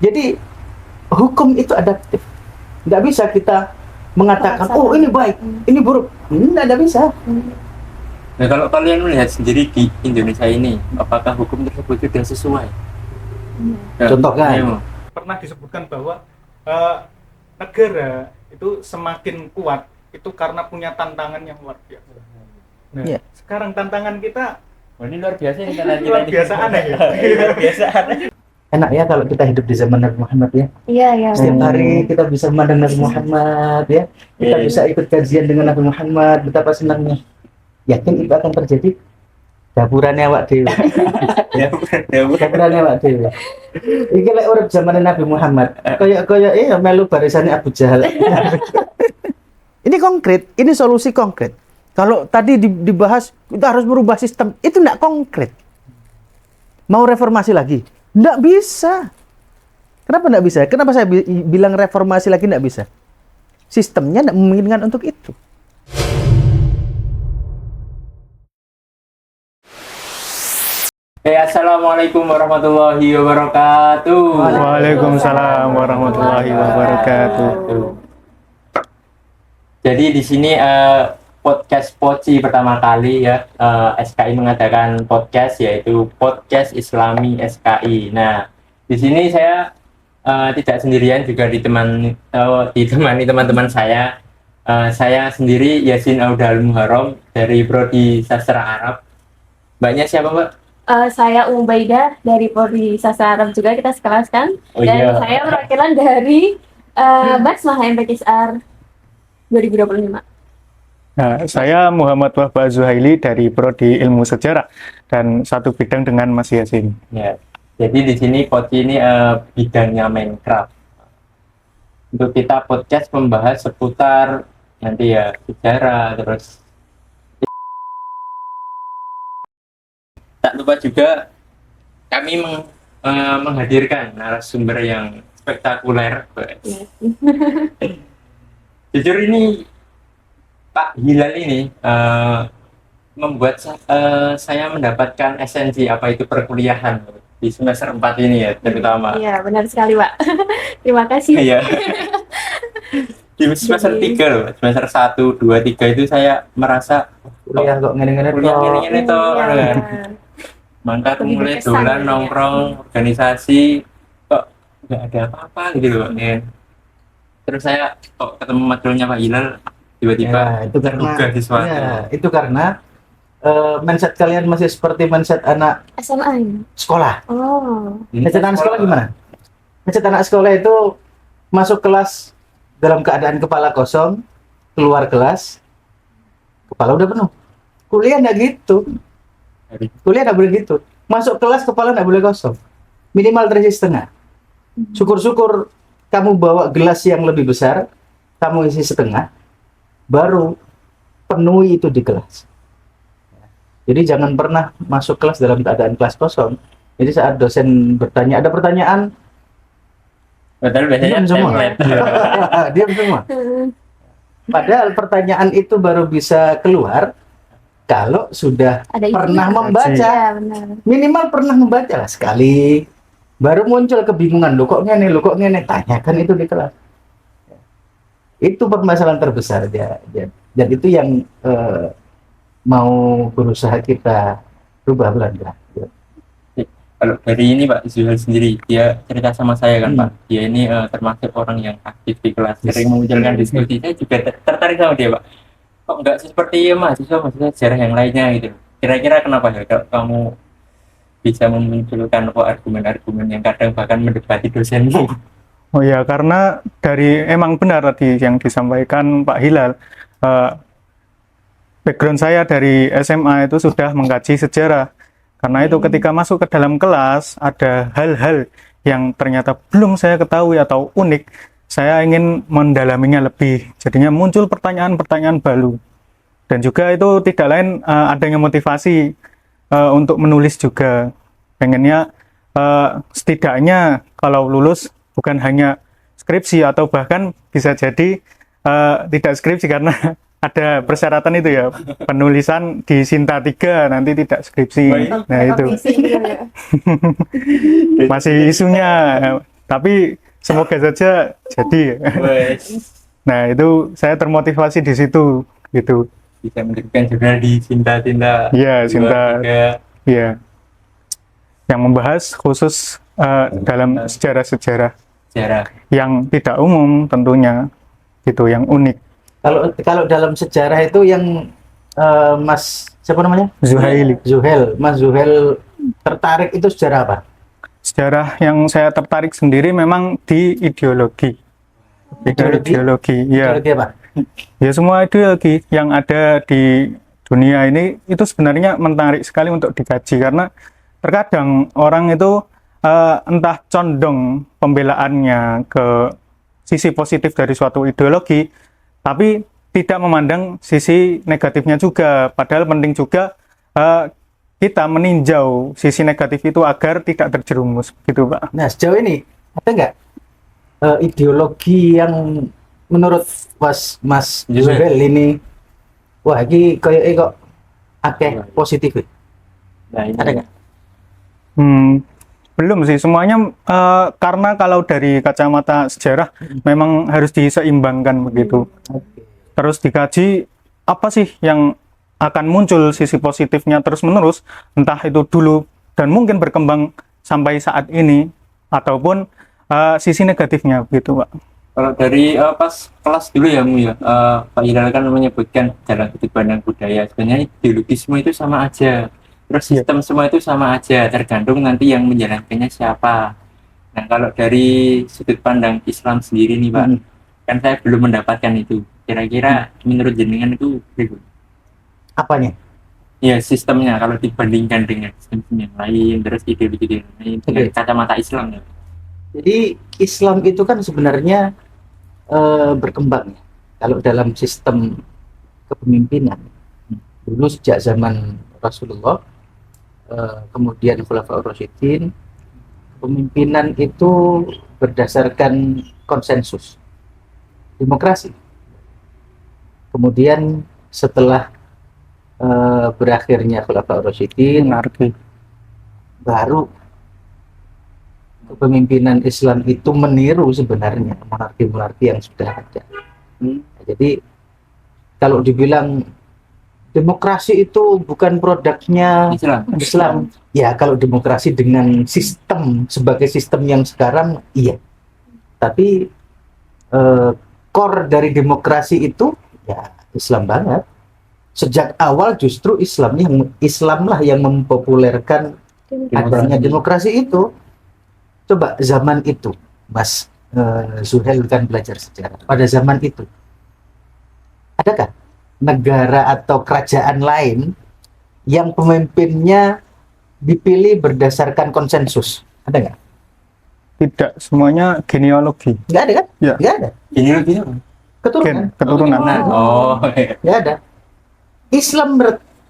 Jadi hukum itu adaptif. Nggak bisa kita mengatakan, oh ini baik, ini buruk. Nggak bisa. Nah, kalau kalian melihat sendiri di Indonesia ini, apakah hukum tersebut sudah sesuai? Contoh kan? Pernah disebutkan bahwa negara itu semakin kuat itu karena punya tantangan yang luar biasa. Nah, sekarang tantangan kita ini luar biasa ini kan luar biasa aneh ya. Luar biasa aneh. Enak ya kalau kita hidup di zaman Nabi Muhammad ya. Iya. Setiap hari kita bisa memandang Nabi Muhammad ya. Kita bisa ikut kajian dengan Nabi Muhammad. Betapa senangnya. Yakin itu akan terjadi? Dapurannya awak dewe. Dapurannya awak dewe. Iki lek urip zaman Nabi Muhammad. Kayak melu barisannya Abu Jahal. Ini konkret, ini solusi konkret. Kalau tadi dibahas kita harus merubah sistem, itu enggak konkret. Mau reformasi lagi? Enggak bisa. Kenapa enggak bisa? Kenapa saya bilang reformasi lagi enggak bisa? Sistemnya enggak memungkinkan untuk itu. Assalamualaikum warahmatullahi wabarakatuh. Waalaikumsalam warahmatullahi wabarakatuh. Jadi di sini podcast Poci pertama kali ya, SKI mengadakan podcast, yaitu Podcast Islami SKI. Nah, di sini saya tidak sendirian, juga ditemani teman-teman saya. Saya sendiri Yasin Audal Muharram dari Prodi Sastra Arab. Mbaknya siapa, Mbak? Saya Ubaidah dari Prodi Sastra Arab juga, kita sekelas kan. Dan saya perwakilan dari Basmah MPKSR 2025. Nah, saya Muhammad Wahba Zuhaili dari Prodi Ilmu Sejarah dan satu bidang dengan Mas Yasin. Ya, jadi di sini Poci ini bidangnya Minecraft. Untuk kita podcast membahas seputar nanti ya sejarah, terus tak lupa juga kami menghadirkan narasumber yang spektakuler. Jujur ini Pak Hilal ini membuat saya mendapatkan esensi apa itu perkuliahan di semester 4 ini ya, terutama. Iya, benar sekali, Pak. Terima kasih. Iya. Di semester 3 loh, semester 1, 2, 3 itu saya merasa Kuliah kok ngene-ngene toh kan. Mangkat mulai dolan nongkrong organisasi kok nggak ada apa-apa gitu loh kan. Terus saya kok ketemu matkulnya Pak Hilal tiba-tiba itu karena sesuatu. Ya, itu karena mindset kalian masih seperti mindset anak SMA sekolah. Oh. Mindset anak sekolah gimana? Mindset anak sekolah itu masuk kelas dalam keadaan kepala kosong, keluar kelas kepala udah penuh. Kuliah nggak gitu. Kuliah nggak boleh gitu. Masuk kelas kepala nggak boleh kosong. Minimal terisi setengah. Syukur-syukur kamu bawa gelas yang lebih besar, kamu isi setengah, baru penuhi itu di kelas. Jadi jangan pernah masuk kelas dalam keadaan kelas kosong. Jadi saat dosen bertanya, ada pertanyaan, Padahal biasanya diam semua. Diam semua. Padahal pertanyaan itu baru bisa keluar kalau sudah pernah membaca. Ya, benar. Minimal pernah membaca lah sekali. Baru muncul kebingungan, lo kok ngene, tanyakan itu di kelas. Itu permasalahan terbesar ya. Dan itu yang mau berusaha kita rubah pelan-pelan. Kalau dari ini Pak Zuhal sendiri, dia cerita sama saya kan Pak, dia ini termasuk orang yang aktif di kelas, sering memunculkan diskusi. Saya juga tertarik sama dia Pak. Kok nggak seperti mahasiswa sejarah yang lainnya gitu. Kira-kira kenapa ya kalau kamu bisa memunculkan argumen-argumen yang kadang bahkan mendebati dosenmu? Oh ya, karena emang benar tadi yang disampaikan Pak Hilal. Background saya dari SMA itu sudah mengkaji sejarah. Karena itu ketika masuk ke dalam kelas ada hal-hal yang ternyata belum saya ketahui atau unik, saya ingin mendalaminya lebih. Jadinya muncul pertanyaan-pertanyaan baru. Dan juga itu tidak lain adanya motivasi untuk menulis juga. Pengennya setidaknya kalau lulus bukan hanya skripsi atau bahkan bisa jadi tidak skripsi karena ada persyaratan itu ya, penulisan di Sinta 3 nanti tidak skripsi. Nah itu masih isunya. Tapi semoga saja jadi. Wes, Nah, itu saya termotivasi di situ gitu. bisa menerbitkan jurnal di Cinta-Cinta Iya, Cinta. 23 Iya. Yang membahas khusus dalam sejarah-sejarah sejarah. yang tidak umum tentunya gitu, yang unik. Kalau dalam sejarah itu yang Mas siapa namanya? Zuhaili. Mas Zuhail tertarik itu sejarah apa? Sejarah yang saya tertarik sendiri memang di ideologi. Ideologi, ya. Ideologi apa? Ya, semua ideologi yang ada di dunia ini itu sebenarnya menarik sekali untuk dikaji, karena terkadang orang itu entah condong pembelaannya ke sisi positif dari suatu ideologi, tapi tidak memandang sisi negatifnya juga. Padahal penting juga kita meninjau sisi negatif itu agar tidak terjerumus, gitu Pak. Nah, sejauh ini ada nggak ideologi yang menurut Mas Zuhail ini, wah ini kayak kok akeh positif? Nah, ini Ada nggak? Belum sih semuanya, karena kalau dari kacamata sejarah memang harus diseimbangkan begitu. Oke. Terus dikaji apa sih yang akan muncul sisi positifnya terus-menerus, entah itu dulu dan mungkin berkembang sampai saat ini, ataupun sisi negatifnya begitu Pak. kalau dari pas kelas dulu ya Mu ya, Pak Hilal kan menyebutkan jalan sudut pandang budaya. Sebenarnya ideologisme itu sama aja. Terus sistem semua itu sama aja, tergantung nanti yang menjalankannya siapa. Nah, kalau dari sudut pandang Islam sendiri nih Pak, kan saya belum mendapatkan itu. Kira-kira menurut jenengan itu bagaimana? Apanya? Ya, sistemnya kalau dibandingkan dengan sistem yang lain, terus ideologi yang lain, dengan Oke. kacamata Islam ya. Jadi Islam itu kan sebenarnya berkembang ya. Kalau dalam sistem kepemimpinan dulu sejak zaman Rasulullah, kemudian Khulafaur Rasyidin, kepemimpinan itu berdasarkan konsensus, demokrasi. Kemudian setelah berakhirnya Khulafaur Rasyidin, Monarki. baru kepemimpinan Islam itu meniru sebenarnya monarki-monarki yang sudah ada. Jadi kalau dibilang demokrasi itu bukan produknya Islam, ya kalau demokrasi dengan sistem sebagai sistem yang sekarang, iya. Tapi core dari demokrasi itu ya Islam banget. Sejak awal justru Islamlah yang mempopulerkan adanya demokrasi itu. Coba zaman itu, Mas Zuhail kan belajar sejarah. Pada zaman itu, adakah negara atau kerajaan lain yang pemimpinnya dipilih berdasarkan konsensus? Ada nggak? Tidak, semuanya genealogi. Nggak ada kan? Ya. Nggak ada. Ini gitu. Keturunan. Nah, Nggak ada.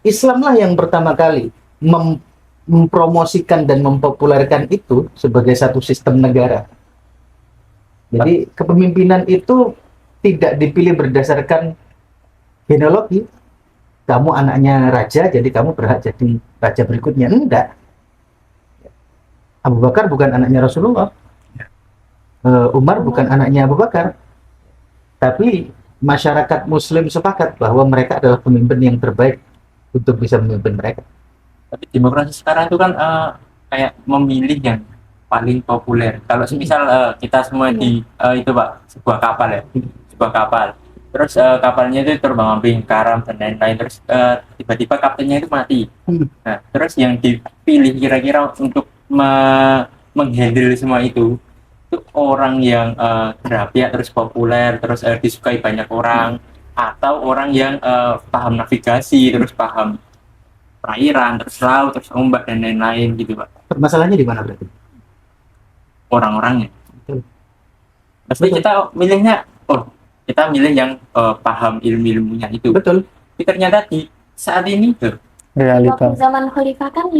Islamlah yang pertama kali mempromosikan dan mempopulerkan itu sebagai satu sistem negara. Jadi kepemimpinan itu tidak dipilih berdasarkan genealogi. Kamu anaknya raja, jadi kamu berhak jadi raja berikutnya. Enggak. Abu Bakar bukan anaknya Rasulullah. Umar bukan anaknya Abu Bakar. Tapi masyarakat Muslim sepakat bahwa mereka adalah pemimpin yang terbaik untuk bisa memimpin mereka. Tapi demokrasi sekarang itu kan kayak memilih yang paling populer. Kalau misal kita semua di itu Pak, sebuah kapal ya, sebuah kapal. Terus kapalnya itu terbang ambing, karam dan lain-lain. Terus tiba-tiba kaptennya itu mati. Nah, terus yang dipilih kira-kira untuk menghandle semua itu orang yang berapi terus populer, terus disukai banyak orang, atau orang yang paham navigasi, terus paham perairan, terus laut, terus ombak dan lain-lain gitu Pak. Permasalahannya di mana berarti? Orang-orangnya. Betul. Pasti kita milihnya, kita milih yang paham ilmu-ilmunya itu. Betul. Tapi ternyata di saat ini Realita. Waktu zaman khalifah kan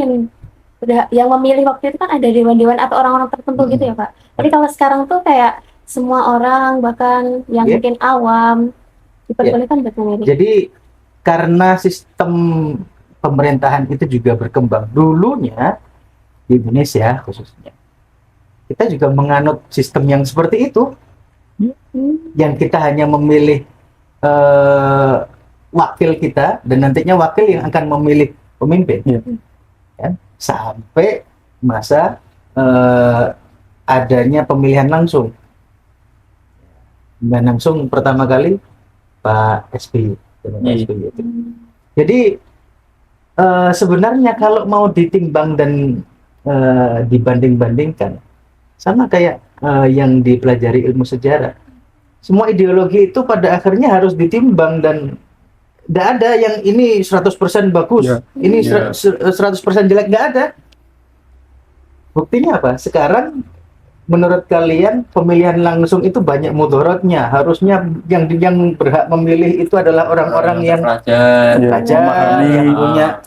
yang memilih waktu itu kan ada dewan-dewan atau orang-orang tertentu gitu ya Pak. Tapi kalau sekarang tuh kayak semua orang, bahkan yang mungkin awam diperbolehkan buat memilih. Jadi karena sistem pemerintahan itu juga berkembang. Dulunya di Indonesia khususnya kita juga menganut sistem yang seperti itu, yang kita hanya memilih wakil kita dan nantinya wakil yang akan memilih pemimpin. Iya. Kan? Sampai masa adanya pemilihan langsung. Pemilihan langsung pertama kali Pak SBY. Iya. itu. Jadi sebenarnya kalau mau ditimbang dan dibanding-bandingkan, sama kayak yang dipelajari ilmu sejarah. Semua ideologi itu pada akhirnya harus ditimbang dan tidak ada yang ini 100% bagus, Ya. ini Ya. 100% jelek, nggak ada. Buktinya apa? Sekarang menurut kalian pemilihan langsung itu banyak mudaratnya. Harusnya yang berhak memilih itu adalah orang-orang yang terpelajar, Iya. belajar, memahami. yang punya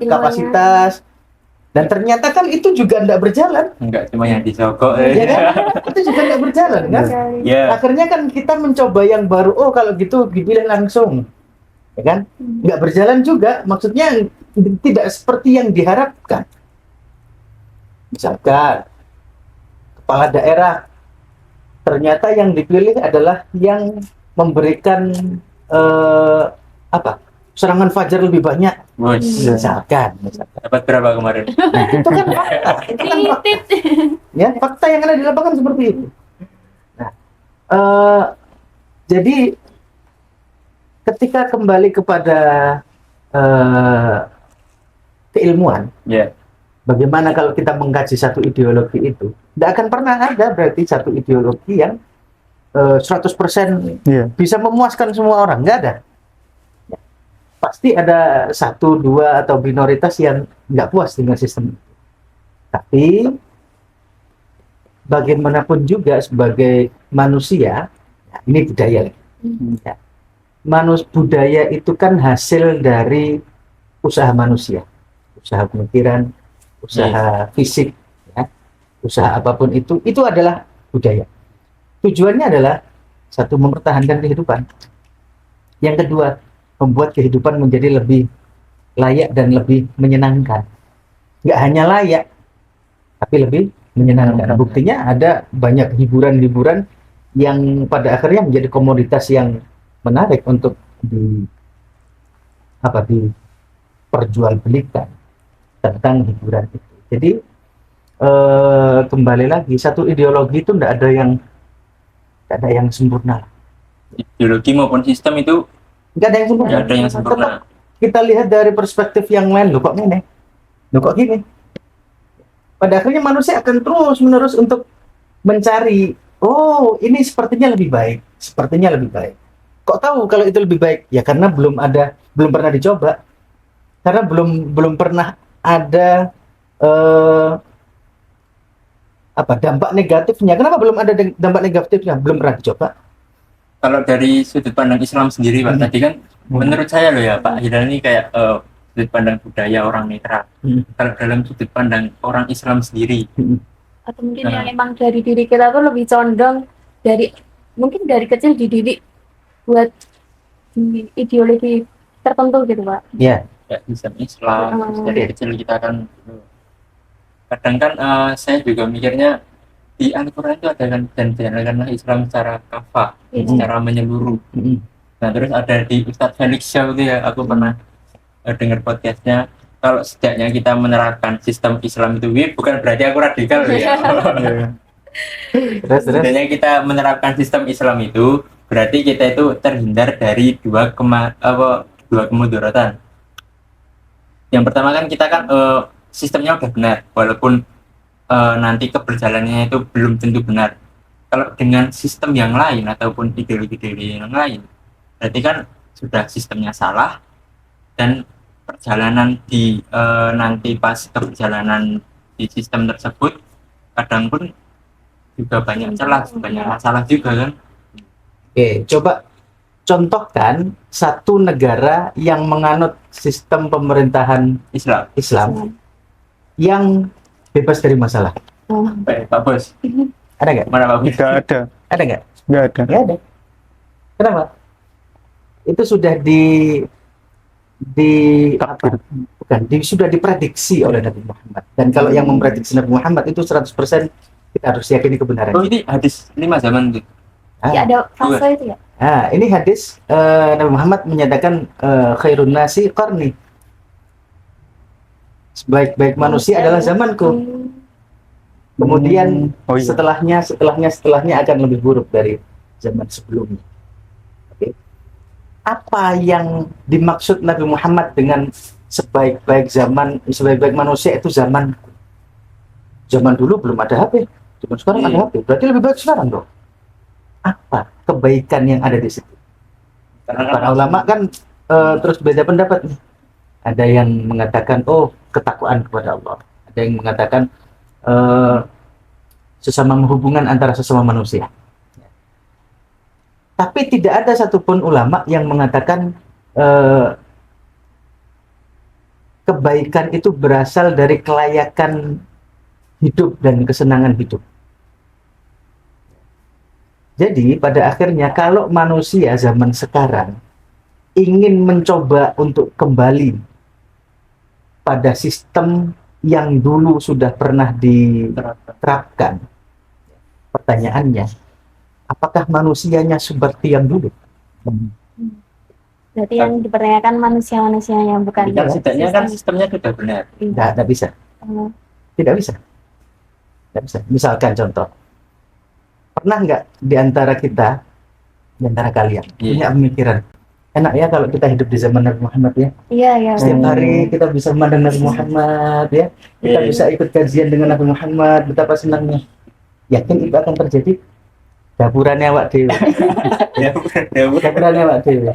kapasitas. Dan ternyata kan itu juga tidak berjalan, enggak cuma yang disogok. ya kan? Itu juga tidak berjalan kan? Ya. Akhirnya kan kita mencoba yang baru. Oh, kalau gitu dipilih langsung, ya kan? Nggak berjalan juga. Maksudnya tidak seperti yang diharapkan. Misalkan kepala daerah, ternyata yang dipilih adalah yang memberikan serangan fajar lebih banyak. Bos, Misalkan. dapat berapa kemarin? Nah, itu kan fakta. Itu kan fakta. Ya, fakta yang ada di lapangan seperti itu. Nah, jadi ketika kembali kepada keilmuan, Ya. bagaimana kalau kita mengkaji satu ideologi itu, tidak akan pernah ada berarti satu ideologi yang 100% Iya. bisa memuaskan semua orang, nggak ada. Ya. Pasti ada 1, 2 atau minoritas yang nggak puas dengan sistem itu. Tapi bagaimanapun juga sebagai manusia, ya, ini budaya. Ya. Budaya itu kan hasil dari usaha manusia, usaha pemikiran, usaha fisik, ya, usaha apapun itu adalah budaya. Tujuannya adalah satu, mempertahankan kehidupan. Yang kedua, membuat kehidupan menjadi lebih layak dan lebih menyenangkan. Nggak hanya layak, tapi lebih menyenangkan. Buktinya ada banyak hiburan-hiburan yang pada akhirnya menjadi komoditas yang menarik untuk diperjualbelikan tentang hiburan itu. Jadi kembali lagi, satu ideologi itu tidak ada yang sempurna. Ideologi maupun sistem itu Nggak ada yang sempurna. nggak ada yang sempurna. Tetap kita lihat dari perspektif yang lain, loh kok gini, loh kok gini. Pada akhirnya manusia akan terus-menerus untuk mencari, oh ini sepertinya lebih baik, sepertinya lebih baik. Kok tahu kalau itu lebih baik? Ya karena belum pernah dicoba, karena belum pernah ada dampak negatifnya. Kenapa belum ada dampak negatifnya? Belum pernah dicoba. Kalau dari sudut pandang Islam sendiri, Pak, tadi kan menurut saya loh ya, Pak Hilal ini kayak sudut pandang budaya orang netral. Kalau dalam sudut pandang orang Islam sendiri, Atau mungkin yang emang dari diri kita tuh lebih condong mungkin dari kecil dididik buat ideologi tertentu gitu, Pak. Ya, ya Islam, dari kecil kita kan kadang kan saya juga mikirnya di Al-Quran itu ada kan, dan jalankanlah Islam secara kafah, secara menyeluruh. Nah terus ada di Ustadz Felix Show itu ya, aku pernah dengar podcastnya, kalau setidaknya kita menerapkan sistem Islam itu, bukan berarti aku radikal loh ya. terus. Setidaknya kita menerapkan sistem Islam itu berarti kita itu terhindar dari dua kemudaratan. Yang pertama kan kita kan sistemnya udah benar, walaupun nanti keberjalanannya itu belum tentu benar. Kalau dengan sistem yang lain ataupun ideologi yang lain, berarti kan sudah sistemnya salah, dan perjalanan di nanti pas keberjalanan di sistem tersebut kadang pun juga banyak celah, banyak masalah juga kan. Oke, coba contohkan satu negara yang menganut sistem pemerintahan Islam yang bebas dari masalah. Baik, Pak Bos. Ada nggak? Mana Pak Bos? Tidak ada. Ada nggak? Nggak ada. Nggak ada. Kenapa? Itu sudah sudah diprediksi oleh Nabi Muhammad. Dan kalau yang memprediksi Nabi Muhammad itu 100% Kita harus yakini kebenaran. Oh, ini hadis 5 zaman tuh. Ya, ada fase itu ya. Nah, ini hadis Nabi Muhammad menyatakan khairun nasi qarni. Sebaik-baik manusia adalah zamanku. Kemudian Oh iya. setelahnya akan lebih buruk dari zaman sebelumnya. Oke. Apa yang dimaksud Nabi Muhammad dengan sebaik-baik manusia itu zaman dulu belum ada HP, zaman sekarang ada HP. Berarti lebih baik sekarang dong. Apa kebaikan yang ada di situ? Para ulama kan terus beda pendapat nih. Ada yang mengatakan ketakwaan kepada Allah. Ada yang mengatakan sesama hubungan antara sesama manusia. Tapi tidak ada satupun ulama yang mengatakan kebaikan itu berasal dari kelayakan hidup dan kesenangan hidup. Jadi pada akhirnya kalau manusia zaman sekarang ingin mencoba untuk kembali pada sistem yang dulu sudah pernah diterapkan, pertanyaannya, apakah manusianya seperti yang dulu? Berarti yang dipertanyakan manusia-manusia yang bukan Kan setidaknya kan sistemnya sudah benar. Tidak bisa. Tidak bisa. Tidak bisa. Misalkan contoh, pernah nggak di antara kalian punya pemikiran, enak ya kalau kita hidup di zaman Nabi Muhammad ya? Iya. Setiap hari kita bisa memandang Nabi Muhammad ya, kita bisa ikut kajian dengan Nabi Muhammad, betapa senangnya. Yakin itu akan terjadi? Dapurannya awak dewe. Dapurannya awak dewe.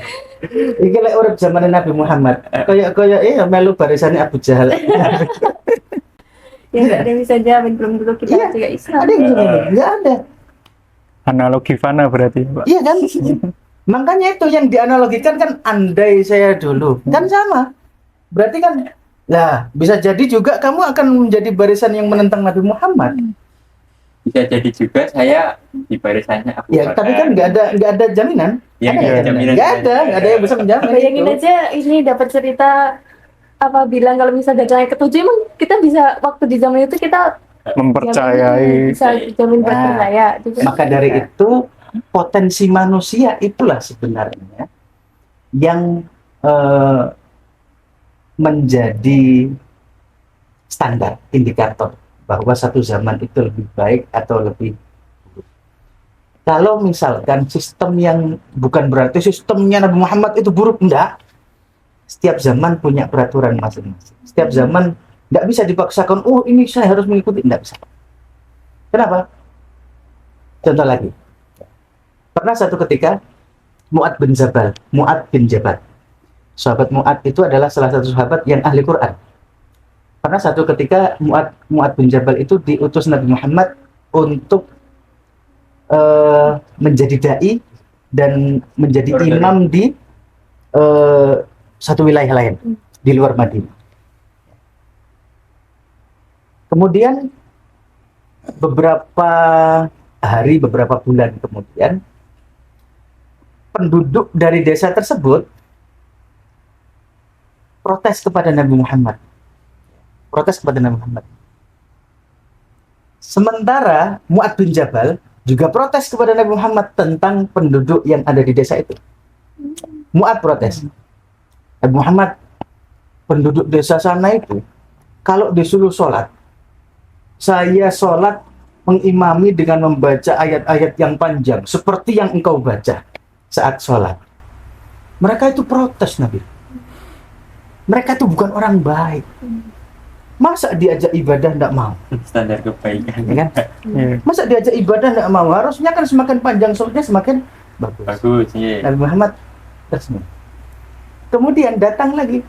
Iki lek urip zaman Nabi Muhammad, kaya melu barisane Abu Jahal. Ya nggak ada yang bisa jawab, belum tentu kita juga Islam. Ada yang gini, nggak ada. Analogi fana berarti, Pak. Iya kan? Makanya itu yang dianalogikan kan, andai saya dulu kan sama. Berarti kan, lah bisa jadi juga kamu akan menjadi barisan yang menentang Nabi Muhammad. Bisa jadi juga saya di barisannya Abu Ya, Bakar. tapi kan nggak ada jaminan. Ya, Ada nggak ada jaminan. Nggak ada yang bisa menjamin. Bayangin itu. aja ini dapat cerita apa bilang kalau misalnya gajahnya ketujuh, emang kita bisa waktu di zaman itu kita Mempercayai. bisa jamin percaya juga. Maka dari itu potensi manusia itulah sebenarnya yang menjadi standar indikator bahwa satu zaman itu lebih baik atau lebih buruk. Kalau misalkan sistem yang bukan berarti sistemnya Nabi Muhammad itu buruk, enggak. Setiap zaman punya peraturan masing-masing. Setiap zaman enggak bisa dipaksakan, ini saya harus mengikuti, enggak bisa. Kenapa? Contoh lagi. Pernah satu ketika Mu'ad bin Jabal. Sahabat Mu'ad itu adalah salah satu sahabat yang ahli Quran. Pernah satu ketika Mu'ad bin Jabal itu diutus Nabi Muhammad untuk menjadi dai dan menjadi imam di satu wilayah lain di luar Madinah. Kemudian beberapa bulan kemudian penduduk dari desa tersebut protes kepada Nabi Muhammad. Sementara Mu'ad bin Jabal juga protes kepada Nabi Muhammad tentang penduduk yang ada di desa itu. Mu'ad protes. Nabi Muhammad, penduduk desa sana itu kalau disuruh sholat, saya sholat mengimami dengan membaca ayat-ayat yang panjang seperti yang engkau baca saat sholat. Mereka itu protes, Nabi. Mereka itu bukan orang baik. Masa diajak ibadah tidak mau? Standar kebaikan. Ya kan? Iya. Masa diajak ibadah tidak mau? Harusnya kan semakin panjang sholatnya semakin bagus. Bagus, iya. Nabi Muhammad tersenyum. Kemudian datang lagi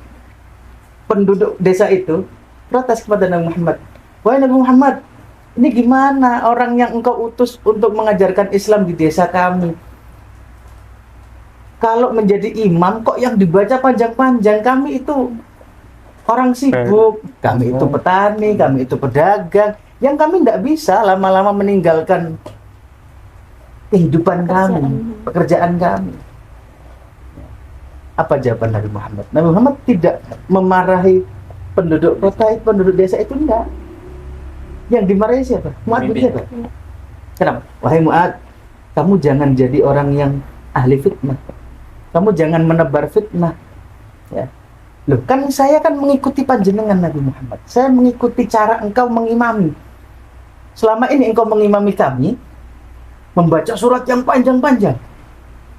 penduduk desa itu protes kepada Nabi Muhammad. Wahai Nabi Muhammad, ini gimana orang yang engkau utus untuk mengajarkan Islam di desa kami? Kalau menjadi imam kok yang dibaca panjang-panjang? Kami itu orang sibuk, kami itu petani, kami itu pedagang, yang kami tidak bisa lama-lama meninggalkan kehidupan kami, pekerjaan kami. Apa jawaban Nabi Muhammad? Nabi Muhammad tidak memarahi penduduk kota, penduduk desa itu, enggak. Yang dimarahi siapa? Mu'ad bin Pemimpin. Jabal. Kenapa? Wahai Mu'ad, kamu jangan jadi orang yang ahli fitnah. Kamu jangan menebar fitnah. Ya. Loh, kan saya kan mengikuti panjenengan Nabi Muhammad. Saya mengikuti cara engkau mengimami. Selama ini engkau mengimami kami, membaca surat yang panjang-panjang.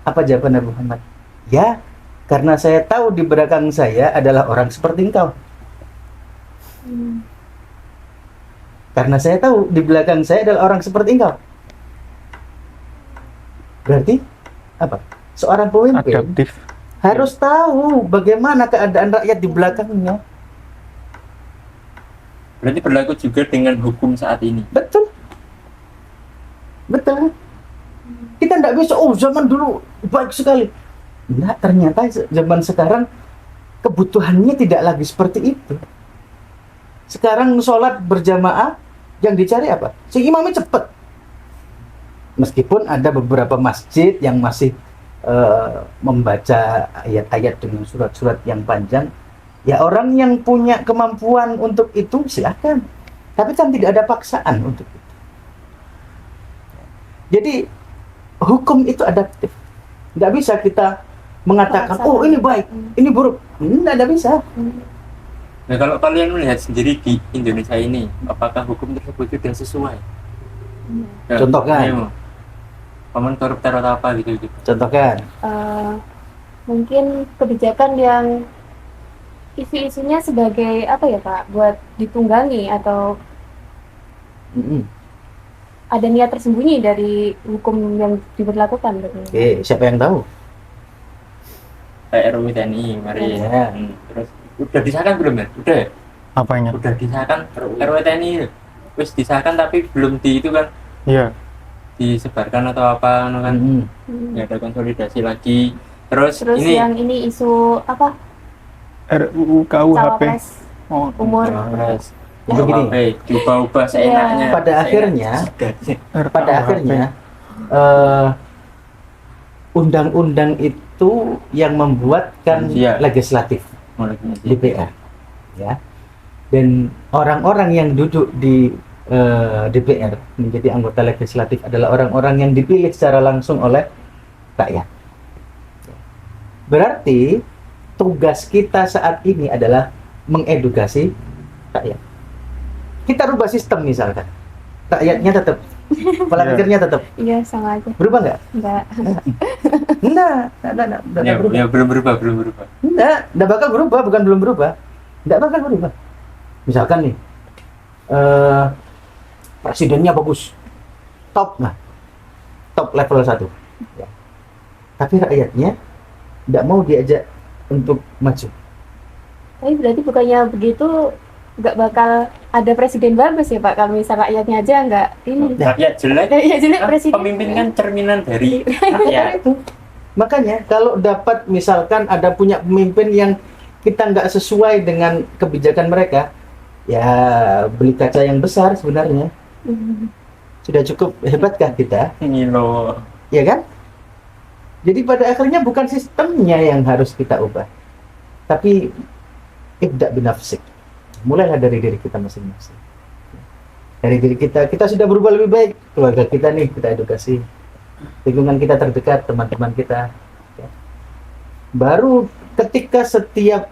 Apa jawaban Nabi Muhammad? Ya, karena saya tahu di belakang saya adalah orang seperti engkau. Karena saya tahu di belakang saya adalah orang seperti engkau. Berarti apa? Seorang pemimpin Adaptif. harus tahu bagaimana keadaan rakyat di belakangnya. Berarti berlaku juga dengan hukum saat ini. Betul. Betul. Kita tidak bisa, oh zaman dulu baik sekali. Enggak, ternyata zaman sekarang kebutuhannya tidak lagi seperti itu. Sekarang sholat berjamaah, yang dicari apa? Si imamnya cepat. Meskipun ada beberapa masjid yang masih membaca ayat-ayat dengan surat-surat yang panjang, ya orang yang punya kemampuan untuk itu silakan. Tapi kan tidak ada paksaan untuk itu. Jadi hukum itu adaptif. Nggak bisa kita mengatakan, oh ini baik, ini buruk. Nggak bisa. Nah, kalau kalian melihat sendiri di Indonesia ini, apakah hukum tersebut sudah sesuai? Ya, Contohkan. ayo. Paman koruptor atau apa gitu. Contohkan. Mungkin kebijakan yang isi-isinya sebagai apa ya Pak, buat ditunggangi atau ada niat tersembunyi dari hukum yang diberlakukan. Oke, siapa yang tahu? Kayak RUU TNI kemarin. Ya. Terus udah disahkan belum ya? Udah ya? Apanya? Udah disahkan RUU TNI. Terus disahkan tapi belum di itu kan Iya. disebarkan atau apa kan. Ya ada konsolidasi lagi. Terus ini yang ini isu apa? RUU KUHP. Cawapres Oh, umur. Cawapres. Jadi gini. Diubah-ubah seenaknya. Pada akhirnya, pada akhirnya undang-undang itu yang membuatkan Iya. legislatif DPR, ya. Dan orang-orang yang duduk di DPR menjadi anggota legislatif adalah orang-orang yang dipilih secara langsung oleh rakyat. Berarti tugas kita saat ini adalah mengedukasi rakyat. Kita rubah sistem misalkan, rakyatnya tetap, pola Iya. pikirnya tetap, Iya sama aja. berubah nggak? Enggak. Enggak berubah. Ya, belum berubah. Enggak bakal berubah, bukan belum berubah. Enggak bakal berubah. Misalkan nih, presidennya bagus, top level 1. Ya. Tapi rakyatnya enggak mau diajak untuk maju. Tapi berarti bukannya begitu nggak bakal ada presiden bagus ya Pak, kalau misal rakyatnya aja nggak ini. Rakyat jelek. Ya jelek Kan presiden. pemimpin kan cerminan dari rakyat. Itu. Makanya kalau dapat misalkan ada punya pemimpin yang kita nggak sesuai dengan kebijakan mereka, ya beli kaca yang besar sebenarnya. Sudah cukup hebatkah kita? Ngilo. Ya kan? Jadi pada akhirnya bukan sistemnya yang harus kita ubah, tapi ibda binafsik. Mulailah dari diri kita masing-masing. Dari diri kita sudah berubah lebih baik. Keluarga kita nih, kita edukasi. Lingkungan kita terdekat, teman-teman kita. Ya. Baru ketika setiap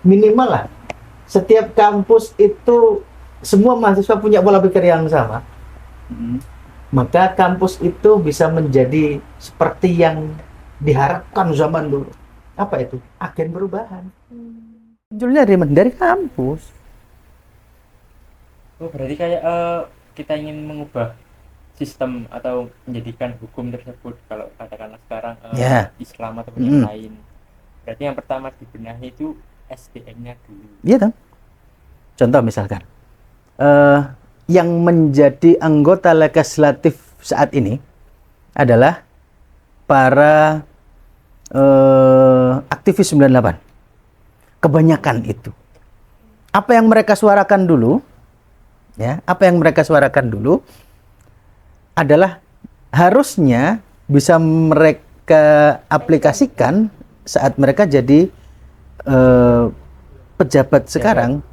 minimal lah, setiap kampus itu semua mahasiswa punya pola pikir yang sama, maka kampus itu bisa menjadi seperti yang diharapkan zaman dulu. Apa itu? Agen perubahan. Munculnya dari kampus. Oh, berarti kayak kita ingin mengubah sistem atau menjadikan hukum tersebut, kalau katakanlah sekarang Ya. Islam atau yang lain. Berarti yang pertama dibenahi itu SDM-nya dulu. Iya kan? Contoh misalkan, yang menjadi anggota legislatif saat ini adalah para aktivis 98. Kebanyakan itu. Apa yang mereka suarakan dulu, ya, apa yang mereka suarakan dulu adalah harusnya bisa mereka aplikasikan saat mereka jadi pejabat sekarang.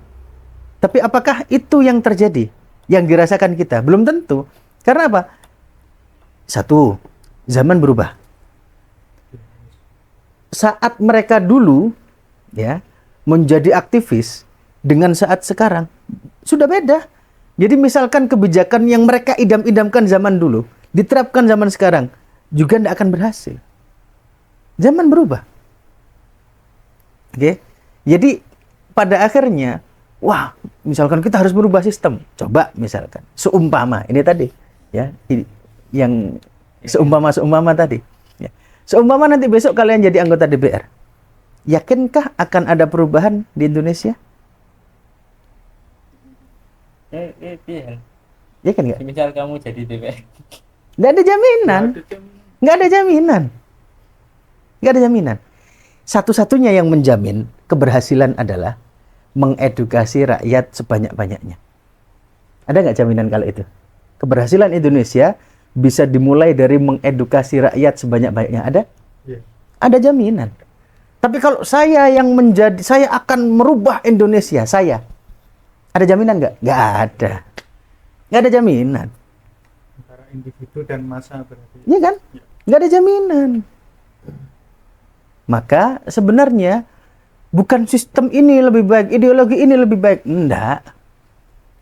Tapi apakah itu yang terjadi? yang dirasakan kita? Belum tentu. Karena apa? Satu, zaman berubah. Saat mereka dulu ya menjadi aktivis dengan saat sekarang sudah beda. Jadi misalkan kebijakan yang mereka idam-idamkan zaman dulu diterapkan zaman sekarang juga tidak akan berhasil. Zaman berubah. Oke. Jadi pada akhirnya, wah, misalkan kita harus merubah sistem. Coba misalkan seumpama ini tadi ya, yang seumpama tadi. Ya. Seumpama nanti besok kalian jadi anggota DPR. Yakinkah akan ada perubahan di Indonesia? Iya. Yakin nggak? Misal kamu jadi DPR. Nggak ada jaminan. Nggak ada jaminan. Nggak ada jaminan. Satu-satunya yang menjamin keberhasilan adalah mengedukasi rakyat sebanyak-banyaknya. Ada nggak jaminan kalau itu? Keberhasilan Indonesia bisa dimulai dari mengedukasi rakyat sebanyak-banyaknya. Ada? Iya. Ada jaminan. Tapi kalau saya saya akan merubah Indonesia, saya. Ada jaminan nggak? Nggak ada. Nggak ada jaminan. Antara individu dan massa berarti. Iya kan? Nggak ada jaminan. Maka sebenarnya bukan sistem ini lebih baik, ideologi ini lebih baik. Enggak.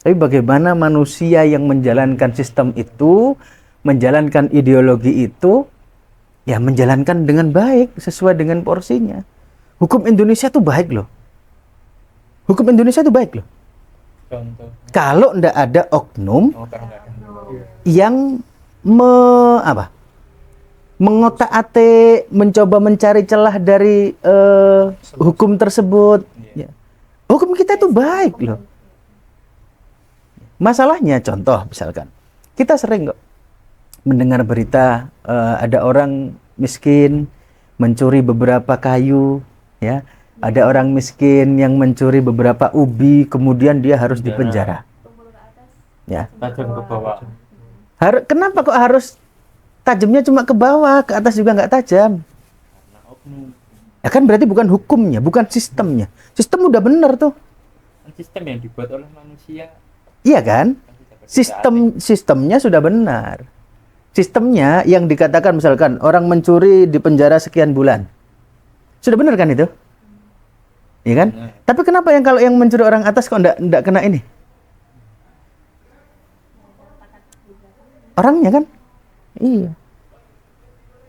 Tapi bagaimana manusia yang menjalankan sistem itu, menjalankan ideologi itu, ya menjalankan dengan baik, sesuai dengan porsinya. Hukum Indonesia itu baik loh. Hukum Indonesia itu baik loh. Contoh. Kalau enggak ada oknum Oh, kalau nggak ada. yang mengotak-atik, mencoba mencari celah dari hukum tersebut. Ya. Hukum kita itu baik loh. Masalahnya contoh misalkan, kita sering kok mendengar berita ada orang miskin mencuri beberapa kayu, ya. Ada orang miskin yang mencuri beberapa ubi, kemudian dia harus dipenjara. Ya. Tajam ke bawah. Kenapa kok harus tajamnya cuma ke bawah, ke atas juga nggak tajam? Karena oknum. Ya kan berarti bukan hukumnya, bukan sistemnya. Sistem udah bener tuh. Sistem yang dibuat oleh manusia. Iya kan? Sistemnya sudah benar. Sistemnya yang dikatakan misalkan orang mencuri di penjara sekian bulan. Sudah benar kan itu? Iya kan? Benar. Tapi kenapa yang kalau yang mencuri orang atas kok enggak kena ini? Orangnya kan? Iya.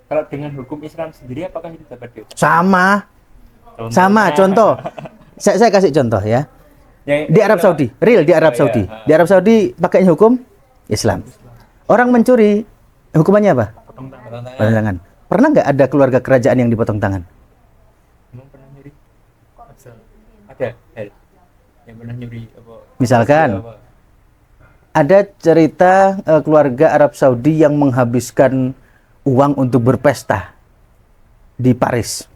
Kalau dengan hukum Islam sendiri apakah itu dapat dihukum? Sama. Contohnya- Sama, contoh. Saya kasih contoh ya. Di Arab Saudi, real di Arab Saudi. Di Arab Saudi pakainya hukum Islam. Orang mencuri, hukumannya apa? Potong tangan. Potong tangan. Pernah nggak ada keluarga kerajaan yang dipotong tangan? Emang pernah nyuri? Ada. Ada. Yang pernah nyuri apa? Misalkan Apa? ada cerita keluarga Arab Saudi yang menghabiskan uang untuk berpesta di Paris.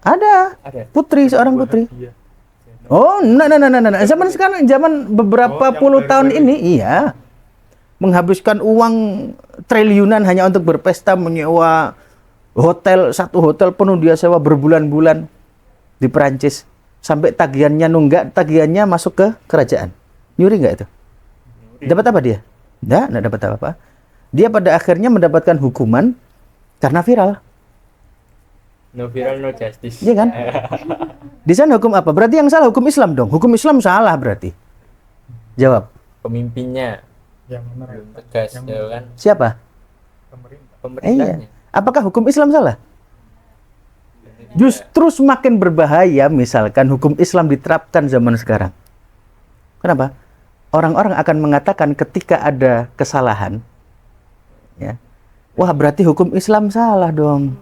Ada. Ada. Putri, seorang putri. Iya. Oh, nah. Zaman sekarang, zaman beberapa yang puluh tahun baru-baru ini, iya. Menghabiskan uang triliunan hanya untuk berpesta, menyewa hotel, satu hotel penuh dia sewa berbulan-bulan di Perancis. Sampai tagihannya nunggak, tagihannya masuk ke kerajaan. Nyuri nggak itu? Dapat apa dia? Nggak dapat apa-apa. Dia pada akhirnya mendapatkan hukuman karena viral. No viral, no justice. Iya kan? Di sana hukum apa? Berarti yang salah hukum Islam dong. Hukum Islam salah berarti. Jawab. Pemimpinnya Yang mana? belum tegas, ya kan? Siapa? Pemerintah. Pemerintahnya. Iya. Apakah hukum Islam salah? Justru semakin berbahaya misalkan hukum Islam diterapkan zaman sekarang. Kenapa? Orang-orang akan mengatakan ketika ada kesalahan, ya, wah berarti hukum Islam salah dong.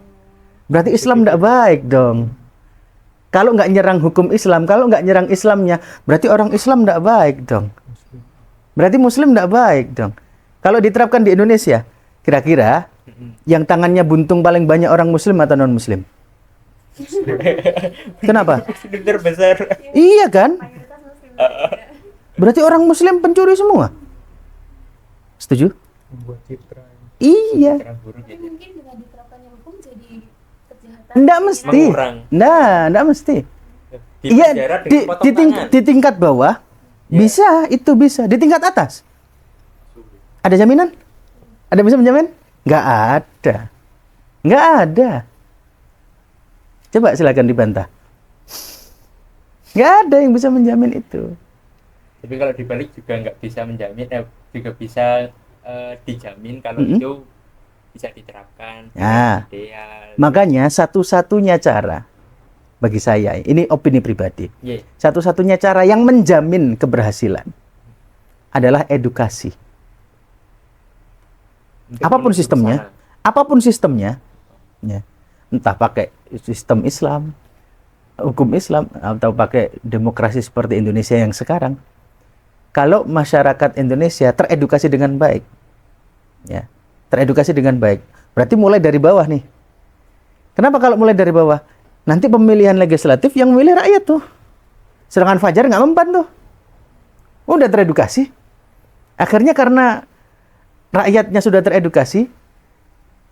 Berarti Islam tidak baik dong. Kalau nggak nyerang hukum Islam, kalau nggak nyerang Islamnya, berarti orang Islam tidak baik dong. Berarti Muslim tidak baik dong. Kalau diterapkan di Indonesia, kira-kira yang tangannya buntung paling banyak orang Muslim atau non-Muslim? Kenapa? Muslim terbesar. Iya kan? Berarti orang Muslim pencuri semua. Setuju? Membuat citra. Iya. Kurang buruk gitu. Mungkin dengan diterapkannya hukum jadi kejahatan. Nggak mesti. Mengurang. Nggak mesti. Di Iya, penjara di, dengan potong di tangan. tingkat bawah, Bisa, itu bisa. Di tingkat atas. Ada jaminan? Ada yang bisa menjamin? Nggak ada. Nggak ada. Coba silakan dibantah. Nggak ada yang bisa menjamin itu. Tapi kalau dibalik juga nggak bisa menjamin, juga bisa dijamin kalau Mm-mm. itu bisa diterapkan Nah. dengan ideal. Makanya satu-satunya cara bagi saya, ini opini pribadi, Iya. satu-satunya cara yang menjamin keberhasilan adalah edukasi. Untuk Apapun menuju ke sistemnya, sana. apapun sistemnya, ya, entah pakai sistem Islam, hukum Islam, atau pakai demokrasi seperti Indonesia yang sekarang, kalau masyarakat Indonesia teredukasi dengan baik, ya, teredukasi dengan baik, berarti mulai dari bawah nih. Kenapa kalau mulai dari bawah? Nanti pemilihan legislatif yang memilih rakyat tuh. Sedangkan Fajar nggak mempan tuh. Udah teredukasi. Akhirnya karena rakyatnya sudah teredukasi,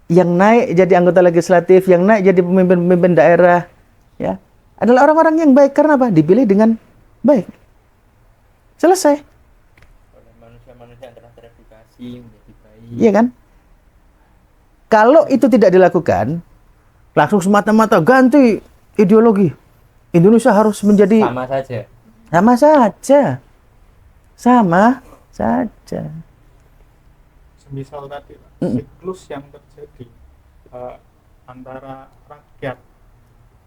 yang naik jadi anggota legislatif, yang naik jadi pemimpin-pemimpin daerah, ya, adalah orang-orang yang baik. Karena apa? Dipilih dengan baik. Selesai. Oleh manusia-manusia yang telah teredukasi menjadi baik. Iya kan? Kalau itu tidak dilakukan, langsung semata-mata ganti ideologi. Indonesia harus menjadi Sama saja. sama saja. Sama saja. Semisal tadi Mm-mm. siklus yang terjadi antara rakyat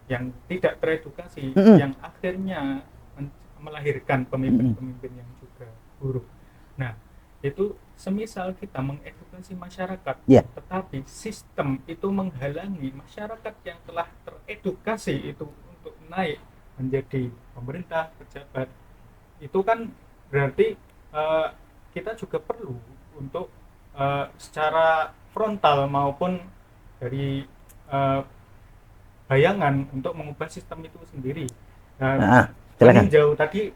yang tidak teredukasi, Mm-mm. yang akhirnya melahirkan pemimpin-pemimpin yang juga buruk. Nah, itu semisal kita mengedukasi masyarakat, Ya. tetapi sistem itu menghalangi masyarakat yang telah teredukasi itu untuk naik menjadi pemerintah, pejabat, itu kan berarti kita juga perlu untuk secara frontal maupun dari bayangan untuk mengubah sistem itu sendiri. Nah, silakan. Meninjau tadi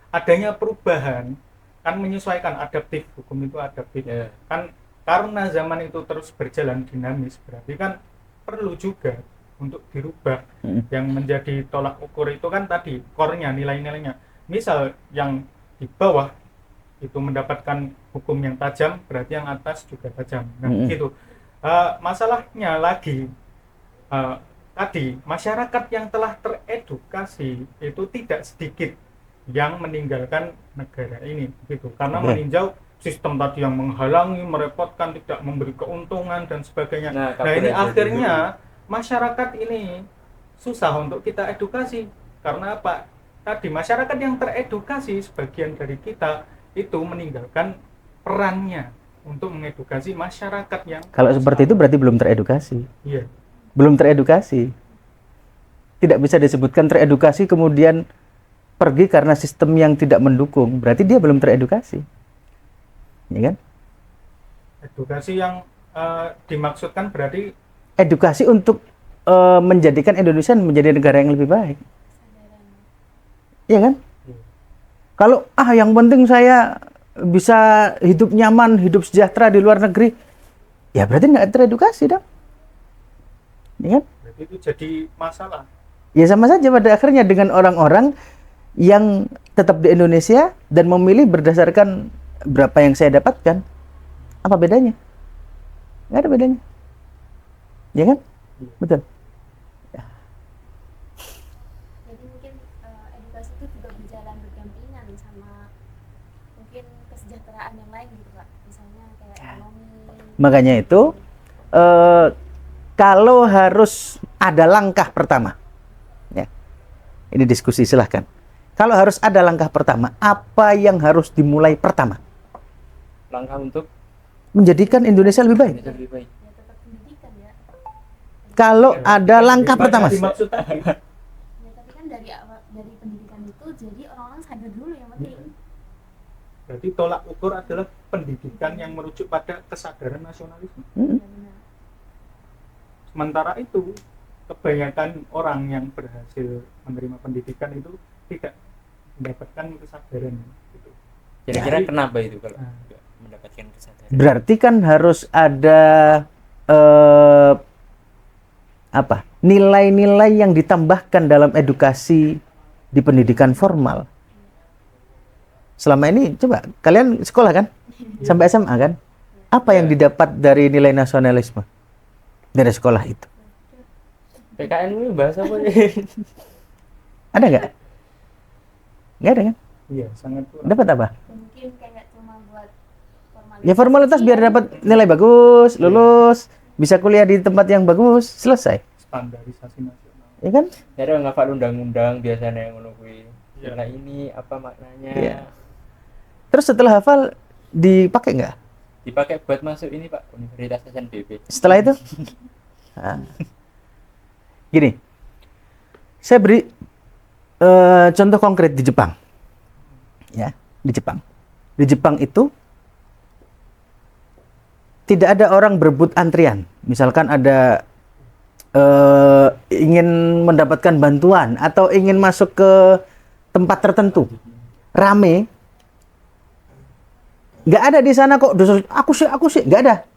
adanya perubahan, kan menyesuaikan, adaptif, hukum itu adaptif. Ya. Kan karena zaman itu terus berjalan dinamis, berarti kan perlu juga untuk dirubah. Yang menjadi tolak ukur itu kan tadi core-nya, nilai-nilainya. Misal yang di bawah itu mendapatkan hukum yang tajam, berarti yang atas juga tajam. Nah, gitu. Masalahnya lagi tadi masyarakat yang telah teredukasi itu tidak sedikit yang meninggalkan negara ini, gitu. Karena meninjau sistem tadi yang menghalangi, merepotkan, tidak memberi keuntungan dan sebagainya. Nah, ini akhirnya masyarakat ini susah untuk kita edukasi. Karena apa? Tadi masyarakat yang teredukasi, sebagian dari kita itu meninggalkan perannya untuk mengedukasi masyarakat yang Kalau seperti itu berarti belum teredukasi. Iya. Belum teredukasi. Tidak bisa disebutkan teredukasi kemudian pergi karena sistem yang tidak mendukung. Berarti dia belum teredukasi. Ya kan? Edukasi yang dimaksudkan berarti Edukasi untuk menjadikan Indonesia menjadi negara yang lebih baik. Iya kan? Kalau yang penting saya bisa hidup nyaman, hidup sejahtera di luar negeri, ya berarti nggak teredukasi dong. Ya kan? berarti itu jadi masalah. Ya sama saja pada akhirnya dengan orang-orang yang tetap di Indonesia dan memilih berdasarkan berapa yang saya dapatkan. Apa bedanya? Nggak ada bedanya. Ya kan? Betul. Jadi mungkin edukasi itu juga berjalan berdampingan sama mungkin kesejahteraan yang lain gitu Pak. Misalnya kayak ekonomi. Makanya itu kalau harus ada langkah pertama, ya, ini diskusi silahkan. Kalau harus ada langkah pertama, apa yang harus dimulai pertama? Langkah untuk Menjadikan Indonesia lebih baik. Indonesia lebih baik. Ya tetap pendidikan ya. Kalau ada langkah pertama, Dimaksud tadi. Ya tapi kan dari awal, dari pendidikan itu jadi orang-orang sadar dulu yang penting. Berarti tolak ukur adalah pendidikan yang merujuk pada kesadaran nasionalisme. Benar-benar. Sementara itu kebanyakan orang yang berhasil menerima pendidikan itu tidak mendapatkan kesadaran gitu. Kira-kira Jadi- kenapa itu kalau Nah. nggak mendapatkan kesadaran? berarti kan harus ada nilai-nilai yang ditambahkan dalam edukasi di pendidikan formal. selama ini coba kalian sekolah kan? Sampai SMA kan? Apa yang didapat dari nilai nasionalisme dari sekolah itu? PKN ini bahasa apa ya? Ada nggak? Nggak ada kan? Iya, sangat kurang. Dapat apa? Mungkin kayak cuma buat formalitas. Ya formalitas biar dapat nilai bagus, lulus, bisa kuliah di tempat yang bagus, selesai. Standarisasi nasional. Ya kan? Ya ada ngafal undang-undang biasanya yang ngono kuwi. Iya. Nah ini apa maknanya? Iya. Terus setelah hafal dipakai nggak? Dipakai buat masuk ini Pak, Universitas SNBP. Setelah itu? Nah. Gini, saya beri contoh konkret di Jepang. Ya, di Jepang. Di Jepang itu tidak ada orang berebut antrian. Misalkan ada ingin mendapatkan bantuan atau ingin masuk ke tempat tertentu, rame. Nggak ada di sana kok. Aku sih, nggak ada.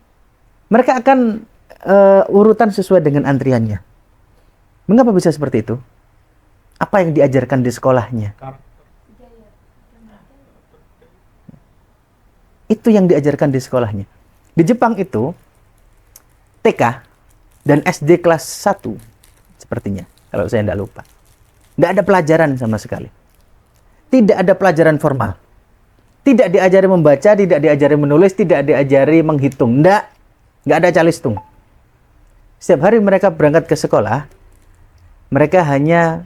Mereka akan urutan sesuai dengan antriannya. Mengapa bisa seperti itu? Apa yang diajarkan di sekolahnya? Itu yang diajarkan di sekolahnya. Di Jepang itu, TK dan SD kelas 1, sepertinya, kalau saya tidak lupa. Nggak ada pelajaran sama sekali. Tidak ada pelajaran formal. Tidak diajari membaca, tidak diajari menulis, tidak diajari menghitung. Nggak ada calistung. Setiap hari mereka berangkat ke sekolah, mereka hanya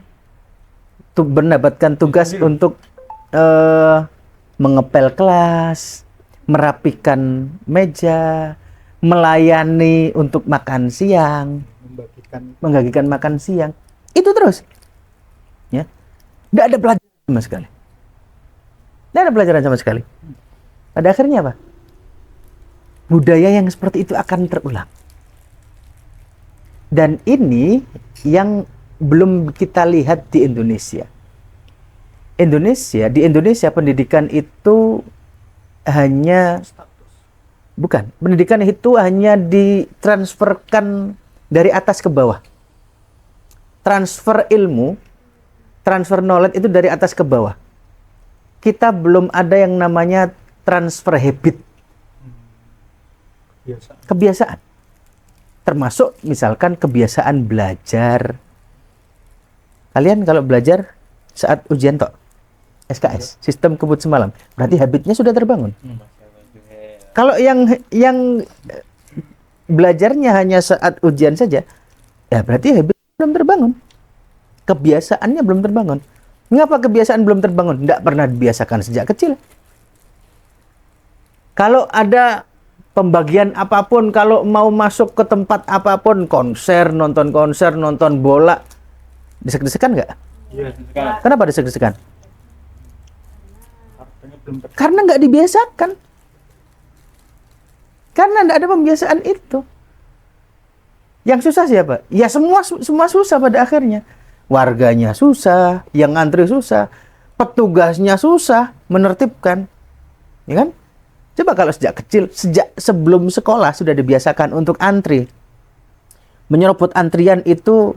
mendapatkan tugas untuk mengepel kelas, merapikan meja, melayani untuk makan siang, membagikan makan siang. Itu terus. Ya. Nggak ada pelajaran sama sekali. Nggak ada pelajaran sama sekali. Pada akhirnya apa? Budaya yang seperti itu akan terulang. Dan ini yang belum kita lihat di Indonesia. Di Indonesia pendidikan itu pendidikan itu hanya ditransferkan dari atas ke bawah. Transfer ilmu, transfer knowledge itu dari atas ke bawah. Kita belum ada yang namanya transfer habit. Kebiasaan. Termasuk misalkan kebiasaan belajar. Kalian kalau belajar saat ujian tok, SKS, sistem kebut semalam, berarti habitnya sudah terbangun. Kalau yang belajarnya hanya saat ujian saja, ya berarti habit belum terbangun. Kebiasaannya belum terbangun. Mengapa kebiasaan belum terbangun? Tidak pernah dibiasakan sejak kecil. Kalau ada pembagian apapun, kalau mau masuk ke tempat apapun, nonton konser, nonton bola, desek-desekan nggak? Iya. Kenapa desek-desekan? Karena nggak dibiasakan. Karena nggak ada pembiasaan itu. Yang susah siapa? Ya semua susah pada akhirnya. Warganya susah, yang antri susah, petugasnya susah menertibkan. Ya kan? Coba kalau sejak kecil, sebelum sekolah sudah dibiasakan untuk antri. Menyerobot antrian itu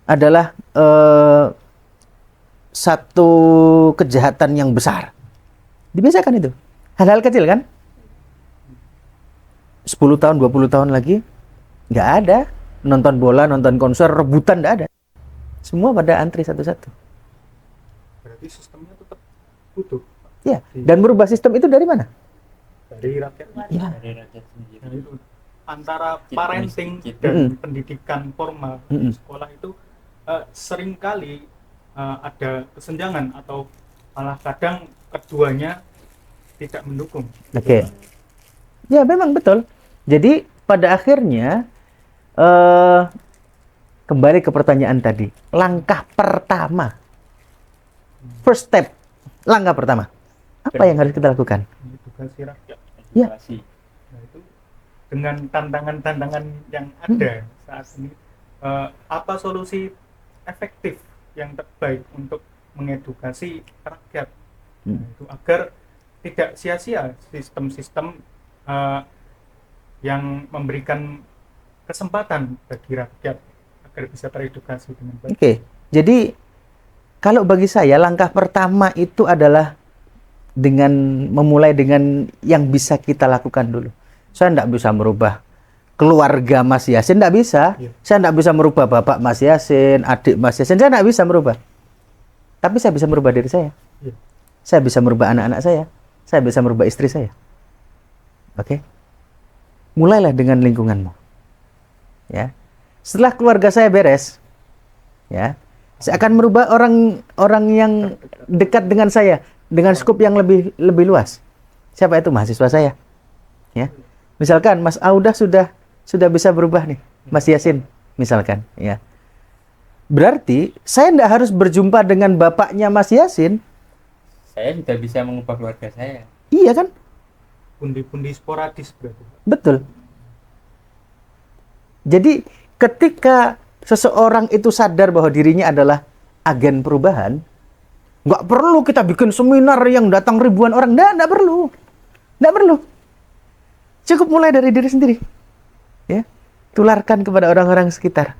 adalah satu kejahatan yang besar. Dibiasakan itu. Hal-hal kecil kan? 10 tahun, 20 tahun lagi nggak ada. Nonton bola, nonton konser, rebutan nggak ada. Semua pada antri satu-satu. Berarti sistemnya tetap utuh. Ya, dan merubah sistem itu dari mana? Dari rakyat. Ya. Dari rakyat sendiri. Nah, itu antara Cid- parenting cid- dan pendidikan formal di Mm-mm. sekolah itu seringkali ada kesenjangan atau malah kadang keduanya tidak mendukung. Oke. Ya, memang betul. Jadi pada akhirnya kembali ke pertanyaan tadi, langkah pertama, first step, langkah pertama, apa yang harus kita lakukan? Edukasi rakyat. Ya. Edukasi. Nah, itu dengan tantangan-tantangan yang ada saat ini, apa solusi efektif yang terbaik untuk mengedukasi rakyat? Nah, itu agar tidak sia-sia sistem-sistem yang memberikan kesempatan bagi rakyat agar bisa teredukasi dengan baik. Oke, jadi kalau bagi saya langkah pertama itu adalah memulai dengan yang bisa kita lakukan dulu. Saya tidak bisa merubah keluarga Mas Yasin, tidak bisa. Saya tidak bisa merubah bapak Mas Yasin, adik Mas Yasin, saya tidak bisa merubah. Tapi saya bisa merubah diri saya. Saya bisa merubah anak-anak saya bisa merubah istri saya. Oke? Mulailah dengan lingkunganmu. Ya. Setelah keluarga saya beres, ya, saya akan merubah orang yang dekat dengan saya dengan skop yang lebih luas. Siapa itu? Mahasiswa saya. Ya. Misalkan Mas Audah sudah bisa berubah nih, Mas Yasin misalkan, ya. Berarti saya tidak harus berjumpa dengan bapaknya Mas Yasin. Saya sudah bisa mengubah keluarga saya. Iya kan? Pundi-pundi sporadis berarti. Betul. Jadi ketika seseorang itu sadar bahwa dirinya adalah agen perubahan, nggak perlu kita bikin seminar yang datang ribuan orang. Nggak perlu. Nggak perlu. Cukup mulai dari diri sendiri. Ya. Tularkan kepada orang-orang sekitar.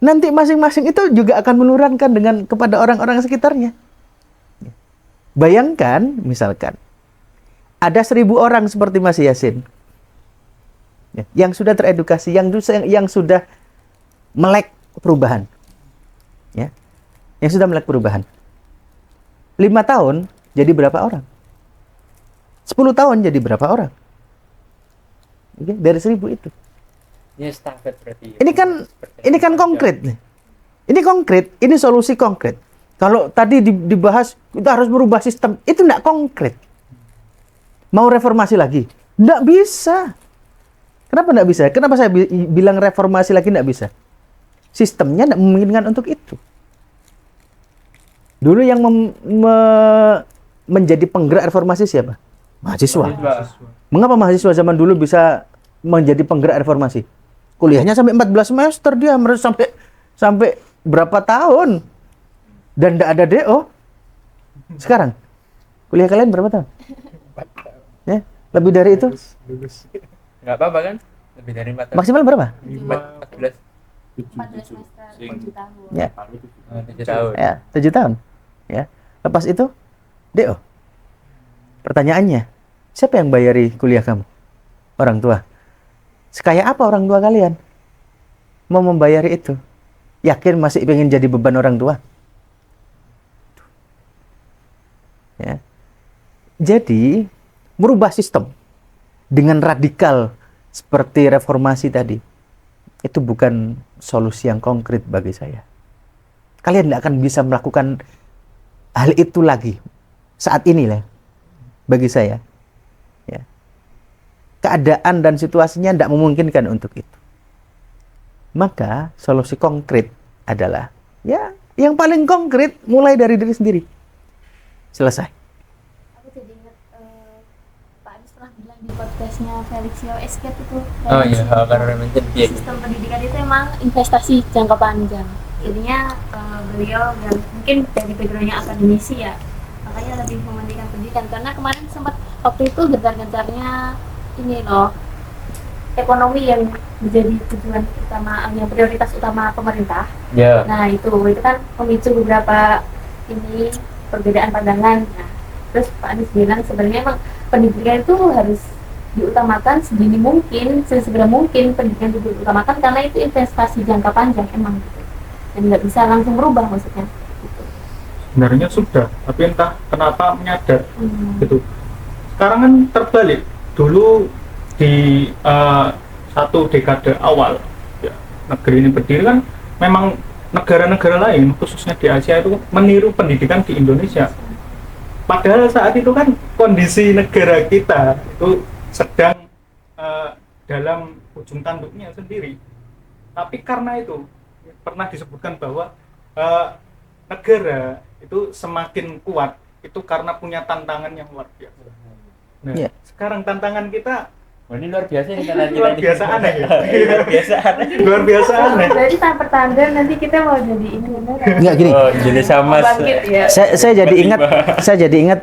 Nanti masing-masing itu juga akan menularkan kepada orang-orang sekitarnya. Bayangkan, misalkan, ada 1.000 orang seperti Mas Yasin. Ya, yang sudah teredukasi, yang sudah melek perubahan. Ya. Yang sudah melek perubahan. 5 tahun jadi berapa orang? 10 tahun jadi berapa orang? Oke, dari 1.000 itu. Ini estafet berarti. Ini kan konkret nih. Ini konkret, ini solusi konkret. Kalau tadi dibahas kita harus merubah sistem, itu enggak konkret. Mau reformasi lagi? Enggak bisa. Kenapa enggak bisa? Kenapa saya bilang reformasi lagi enggak bisa? Sistemnya enggak memungkinkan untuk itu. Dulu yang menjadi penggerak reformasi siapa? Mahasiswa. Mengapa mahasiswa zaman dulu bisa menjadi penggerak reformasi? Kuliahnya sampai 14 semester dia, sampai berapa tahun? Dan tidak ada DO. Sekarang kuliah kalian berapa tahun? Ya, lebih dari itu? Nggak apa-apa kan? Lebih dari 4 tahun. Maksimal berapa? 14 14 semester 7 tahun. Ya. 7 tahun. Ya, 7 tahun. Ya. Lepas itu DO. Pertanyaannya, siapa yang bayari kuliah kamu? Orang tua. Sekaya apa orang tua kalian? Mau membayari itu? Yakin masih pengen jadi beban orang tua? Ya. Jadi, merubah sistem dengan radikal seperti reformasi tadi, itu bukan solusi yang konkret bagi saya. Kalian tidak akan bisa melakukan hal itu lagi saat ini lah, bagi saya. Ya. Keadaan dan situasinya tidak memungkinkan untuk itu. Maka solusi konkret adalah, ya, yang paling konkret mulai dari diri sendiri. Selesai. Aku jadi ingat Pak Anies pernah bilang di podcastnya Felixio Escape itu. Oh iya, karena mention Sistem pendidikan itu emang investasi jangka panjang. Jadinya beliau dan mungkin dari backgroundnya akademisi ya, makanya lebih mementingkan pendidikan. Karena kemarin sempat waktu itu gencar-gencarnya ini loh, ekonomi yang menjadi tujuan utama, yang prioritas utama pemerintah. Ya. Nah itu kan memicu beberapa ini perbedaan pandangan. Nah, terus Pak Anies bilang sebenarnya emang pendidikan itu harus diutamakan sedini mungkin, sesegera mungkin pendidikan itu diutamakan karena itu investasi jangka panjang emang gitu. Dan nggak bisa langsung berubah maksudnya. Gitu. Sebenarnya sudah, tapi entah kenapa menyadar gitu. Sekarang kan terbalik. Dulu di satu dekade awal ya, negeri ini berdiri kan memang negara-negara lain khususnya di Asia itu meniru pendidikan di Indonesia. Padahal saat itu kan kondisi negara kita itu sedang dalam ujung tanduknya sendiri. Tapi karena itu pernah disebutkan bahwa negara itu semakin kuat itu karena punya tantangan yang luar biasa. Nah, sekarang tantangan kita ini luar biasa ini kan luar biasa aneh ya. Luar biasa aneh. Luar biasa aneh. Berarti tanpa pertanda nanti kita mau jadi ini beneran. Enggak gini. Oh, Indonesia Mas. Bangkit ya. Saya jadi ingat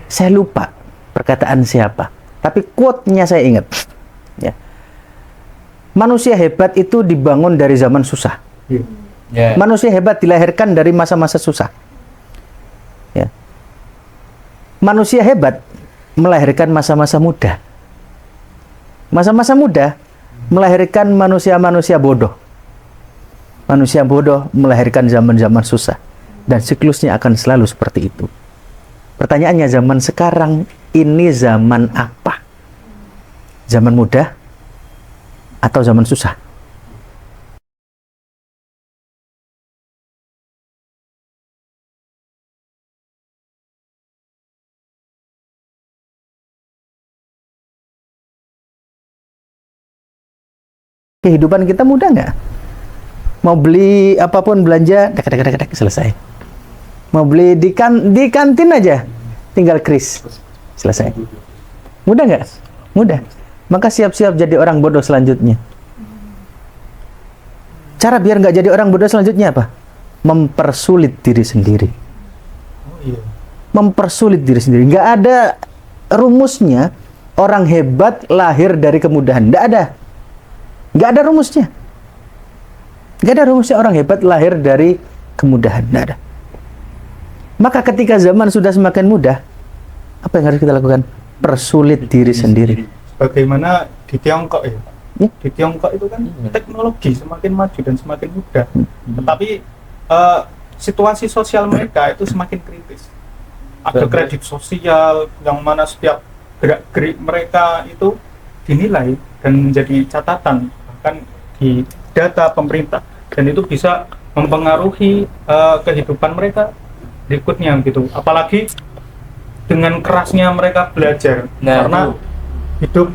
saya lupa perkataan siapa. Tapi quote-nya saya ingat. Ya. Manusia hebat itu dibangun dari zaman susah. Ya. Manusia hebat dilahirkan dari masa-masa susah. Ya. manusia hebat melahirkan masa-masa muda. Masa-masa muda melahirkan manusia-manusia bodoh. Manusia bodoh melahirkan zaman-zaman susah. Dan siklusnya akan selalu seperti itu. Pertanyaannya, zaman sekarang ini zaman apa? Zaman muda atau zaman susah? Kehidupan kita mudah nggak? Mau beli apapun belanja, dek, selesai. Mau beli di kantin aja, tinggal kris, selesai. Mudah nggak? Mudah. Maka siap-siap jadi orang bodoh selanjutnya. Cara biar nggak jadi orang bodoh selanjutnya apa? Mempersulit diri sendiri. Mempersulit diri sendiri. Nggak ada rumusnya orang hebat lahir dari kemudahan. Nggak ada. Nggak ada rumusnya. Nggak ada rumusnya orang hebat lahir dari kemudahan. Nggak ada. Maka ketika zaman sudah semakin mudah, apa yang harus kita lakukan? Persulit diri sendiri. Bagaimana di Tiongkok ya? Ya. Di Tiongkok itu kan teknologi semakin maju dan semakin mudah. Tetapi situasi sosial mereka itu semakin kritis. Ada kredit sosial yang mana setiap gerak-gerik mereka itu dinilai dan menjadi catatan bahkan di data pemerintah, dan itu bisa mempengaruhi kehidupan mereka berikutnya gitu. Apalagi dengan kerasnya mereka belajar, karena hidup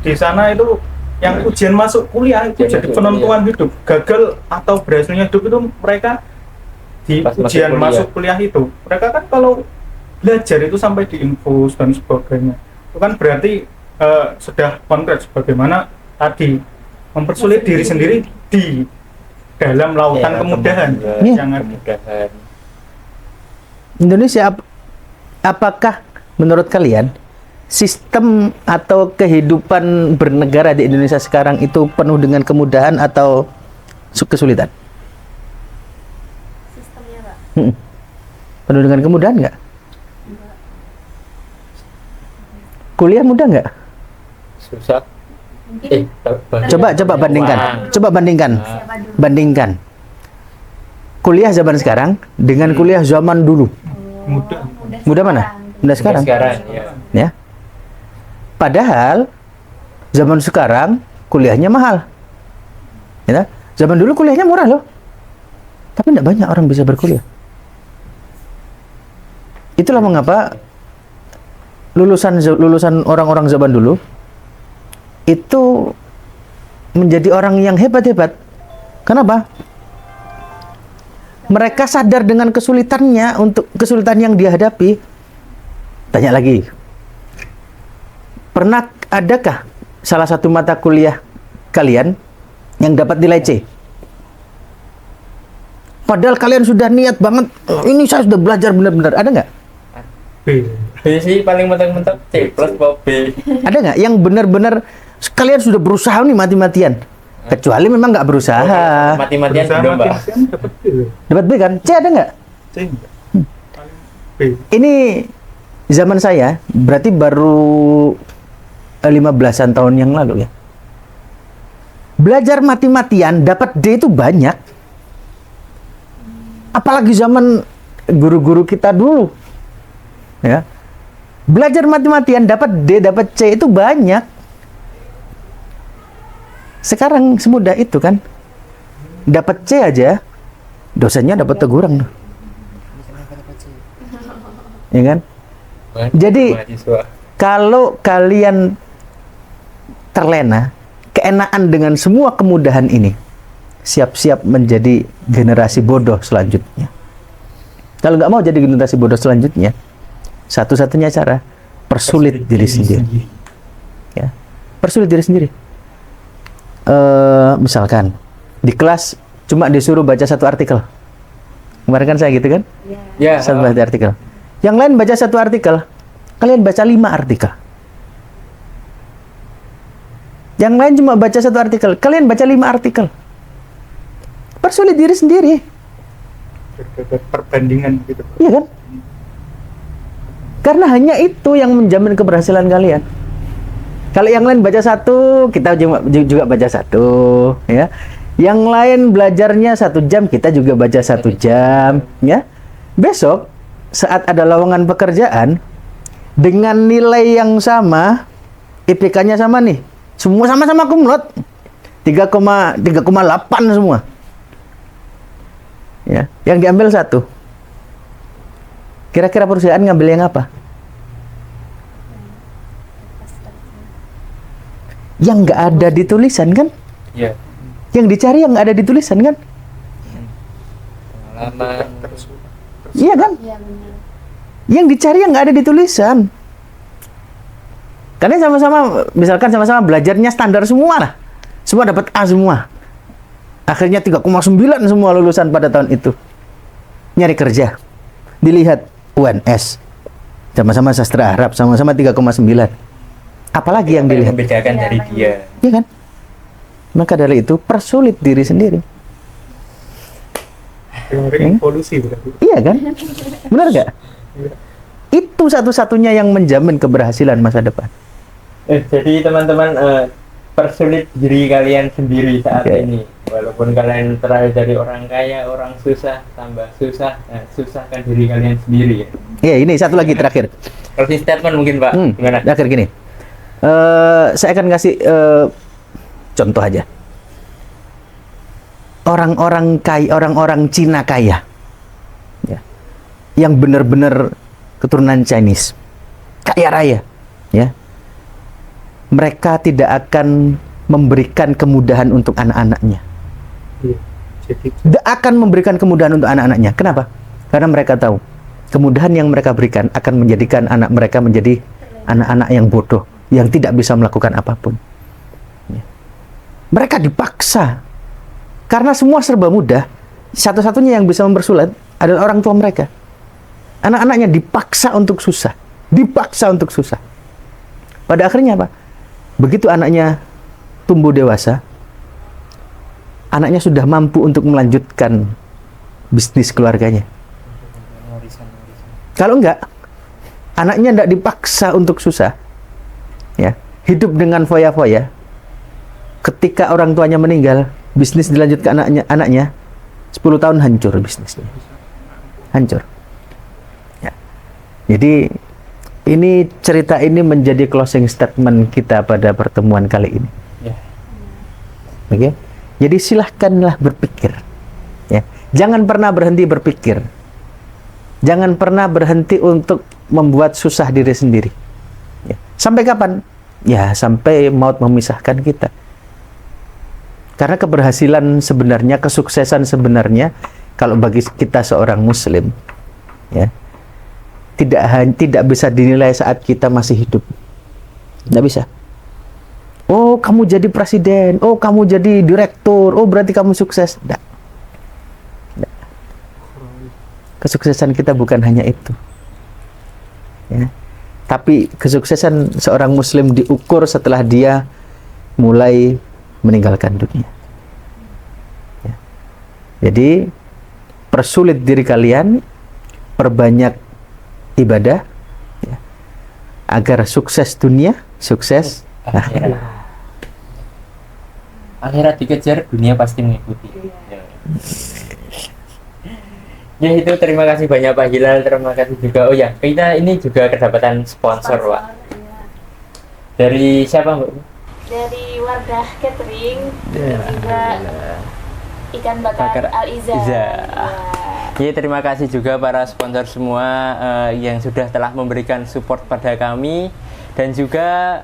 di sana itu yang ujian masuk kuliah itu jadi penentuan hidup. Gagal atau berhasilnya hidup itu mereka di Pas ujian masuk masuk kuliah itu. Mereka kan kalau belajar itu sampai di infus dan sebagainya, itu kan berarti sudah konkret sebagaimana tadi mempersulit diri sendiri di dalam lautan kemudahan yang ada. Indonesia, apakah menurut kalian sistem atau kehidupan bernegara di Indonesia sekarang itu penuh dengan kemudahan atau kesulitan? Sistemnya, Pak. Penuh dengan kemudahan nggak? Kuliah mudah nggak? Susah. Mungkin Coba bandingkan. Coba bandingkan. siapa dulu? Bandingkan kuliah zaman sekarang dengan kuliah zaman dulu. Mudah. Mudah mana? Mudah sekarang. ya. Ya. Padahal zaman sekarang kuliahnya mahal. Ya, zaman dulu kuliahnya murah loh. Tapi tidak banyak orang bisa berkuliah. Itulah mengapa lulusan orang-orang zaman dulu itu menjadi orang yang hebat-hebat. Kenapa? Mereka sadar dengan kesulitannya, untuk kesulitan yang dihadapi. Tanya lagi. Pernah adakah salah satu mata kuliah kalian yang dapat nilai C? Padahal kalian sudah niat banget, ini saya sudah belajar benar-benar. Ada nggak? B sih paling mentok-mentok C plus B. Ada nggak yang benar-benar kalian sudah berusaha nih mati-matian? Kecuali memang nggak berusaha. Mati-matian belum, Mbak. Dapat B. Dapat B kan? C ada nggak? C enggak. Paling B. Ini zaman saya, berarti baru 15-an tahun yang lalu ya. Belajar mati-matian dapat D itu banyak. Apalagi zaman guru-guru kita dulu. Ya. Belajar mati-matian dapat D, dapat C itu banyak. Sekarang semudah itu kan. Dapat C aja, dosennya dapat teguran. Ya kan? Jadi kalau kalian terlena, keenaan dengan semua kemudahan ini, siap-siap menjadi generasi bodoh selanjutnya. Kalau nggak mau jadi generasi bodoh selanjutnya, satu-satunya cara persulit diri sendiri. Ya, persulit diri sendiri. Misalkan di kelas cuma disuruh baca satu artikel. Kemarin kan saya gitu kan? Ya. Satu baca artikel. Yang lain baca satu artikel, kalian baca 5 artikel. Yang lain cuma baca satu artikel, kalian baca 5 artikel. Persulit diri sendiri. Perbandingan gitu. Iya kan? Karena hanya itu yang menjamin keberhasilan kalian. Kalau yang lain baca satu, kita juga baca satu, ya. Yang lain belajarnya 1 jam, kita juga baca 1 jam, ya. Besok saat ada lowongan pekerjaan dengan nilai yang sama, IPK-nya sama nih, semua sama-sama kumlot, 3,8 semua. Ya, yang diambil 1. Kira-kira perusahaan ngambil yang apa? Yang nggak ada di tulisan kan? Iya. Yang dicari yang nggak ada di tulisan kan? Pengalaman. Iya kan? Iya benar. Yang dicari yang nggak ada di tulisan. Karena sama-sama, misalkan sama-sama belajarnya standar semua lah. Semua dapat A semua. Akhirnya 3,9 semua lulusan pada tahun itu. Nyari kerja. Dilihat UNS. Sama-sama sastra Arab, sama-sama 3,9. Apalagi yang dilihat? Membedakan dari dia. Iya kan? Maka dari itu persulit diri sendiri. Teori evolusi berarti. Iya kan? Benar nggak? Itu satu-satunya yang menjamin keberhasilan masa depan. Jadi teman-teman persulit diri kalian sendiri saat Oke. ini. Walaupun kalian terlahir dari orang kaya, orang susah, tambah susah, susahkan diri kalian sendiri ya. Iya, ini satu lagi terakhir. Closing statement mungkin Pak, gimana? Terakhir gini. Saya akan kasih contoh aja. Orang-orang kaya, orang-orang Cina kaya, ya, yang benar-benar keturunan Chinese, kaya raya, ya, mereka tidak akan memberikan kemudahan untuk anak-anaknya. Iya. Jadi Tidak akan memberikan kemudahan untuk anak-anaknya. Kenapa? Karena mereka tahu kemudahan yang mereka berikan akan menjadikan anak mereka menjadi anak-anak yang bodoh, yang tidak bisa melakukan apapun. Ya. Mereka dipaksa. Karena semua serba mudah, satu-satunya yang bisa mempersulit adalah orang tua mereka. Anak-anaknya dipaksa untuk susah. Dipaksa untuk susah. Pada akhirnya apa? Begitu anaknya tumbuh dewasa, anaknya sudah mampu untuk melanjutkan bisnis keluarganya. Kalau enggak, anaknya enggak dipaksa untuk susah, ya, hidup dengan foya-foya. Ketika orang tuanya meninggal, bisnis dilanjutkan anaknya 10 tahun hancur bisnisnya. Hancur. Ya. Jadi ini cerita ini menjadi closing statement kita pada pertemuan kali ini. Ya. Oke. Jadi silahkanlah berpikir. Ya. Jangan pernah berhenti berpikir. Jangan pernah berhenti untuk membuat susah diri sendiri. Ya. Sampai kapan? Ya, sampai maut memisahkan kita. Karena keberhasilan sebenarnya, kesuksesan sebenarnya, kalau bagi kita seorang Muslim, ya, tidak bisa dinilai saat kita masih hidup. Tidak bisa. Oh, kamu jadi presiden. Oh, kamu jadi direktur. Oh, berarti kamu sukses. Tidak. Tidak. Kesuksesan kita bukan hanya itu. Ya. Tapi kesuksesan seorang Muslim diukur setelah dia mulai meninggalkan dunia. Ya. Jadi persulit diri kalian, perbanyak ibadah, ya, agar sukses dunia, sukses akhirat. Akhirat dikejar, dunia pasti mengikuti. Ya itu, terima kasih banyak Pak Hilal, terima kasih juga. Oh ya, kita ini juga kedapatan sponsor Pak. Dari siapa Mbak? Dari Wardah Catering dan juga ikan bakar Al-Iza. Iza. Ya, terima kasih juga para sponsor semua yang sudah telah memberikan support pada kami. Dan juga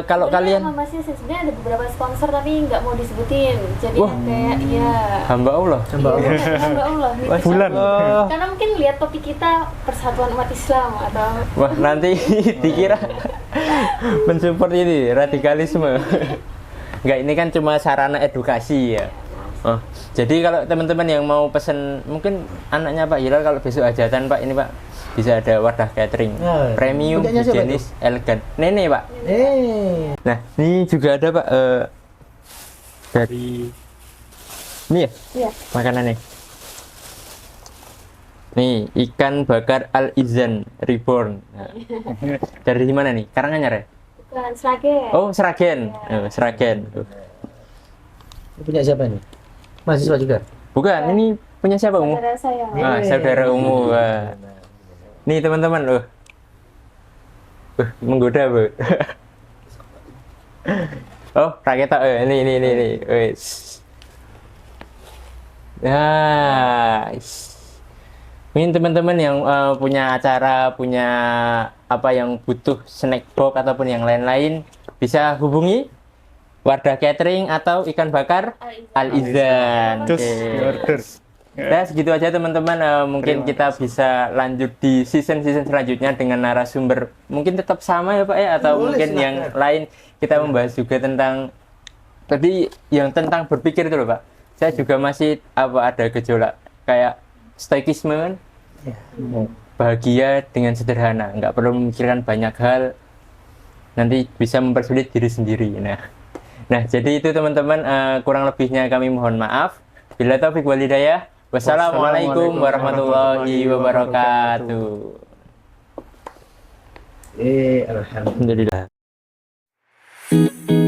kalau kalian masih sebenarnya ada beberapa sponsor tapi nggak mau disebutin. Jadi Wah. kayak ya hamba Allah. Hamba Allah. hamba Allah. Wah, bulan. Karena mungkin lihat topik kita persatuan umat Islam atau Wah, nanti dikira mensupport ini radikalisme. Enggak, ini kan cuma sarana edukasi ya. Oh, jadi kalau teman-teman yang mau pesen, mungkin anaknya Pak Hilal kalau besok hajatan Pak, ini Pak bisa ada Wardah Catering Nah, premium punyanya siapa jenis elegan nenek Pak. Nah, ini juga ada Pak dari ini ya Iya. makanannya. Nih, ikan bakar Al Izan Reborn. Nah, dari mana nih? Karanganyar ya? Bukan Sragen. Oh, Sragen. Oh, Sragen. Ini punya siapa nih? Mahasiswa juga. Bukan, ini punya siapa, Umu? Saudara saya. Ah, saudara Umu. Wah. Nih, teman-teman, menggoda, Bu. Oh, raketa. Ini. Wes. Nice. Mungkin teman-teman yang punya acara, punya apa yang butuh snack box ataupun yang lain-lain bisa hubungi Wardah Catering atau Ikan Bakar Al Izan. Terus Oke. order. Nah, segitu aja teman-teman. Mungkin kita bisa lanjut di season-season selanjutnya dengan narasumber mungkin tetap sama ya Pak ya, atau Boleh, mungkin silakan. yang lain kita membahas juga tentang tadi yang tentang berpikir itu loh Pak. Saya juga masih ada gejolak kayak stoikisme kan. Bahagia dengan sederhana, nggak perlu memikirkan banyak hal, nanti bisa mempersulit diri sendiri. Nah jadi itu teman-teman, kurang lebihnya kami mohon maaf. Bila taufik wal hidayah. Wassalamualaikum warahmatullahi wabarakatuh. Alhamdulillah. Alhamdulillah.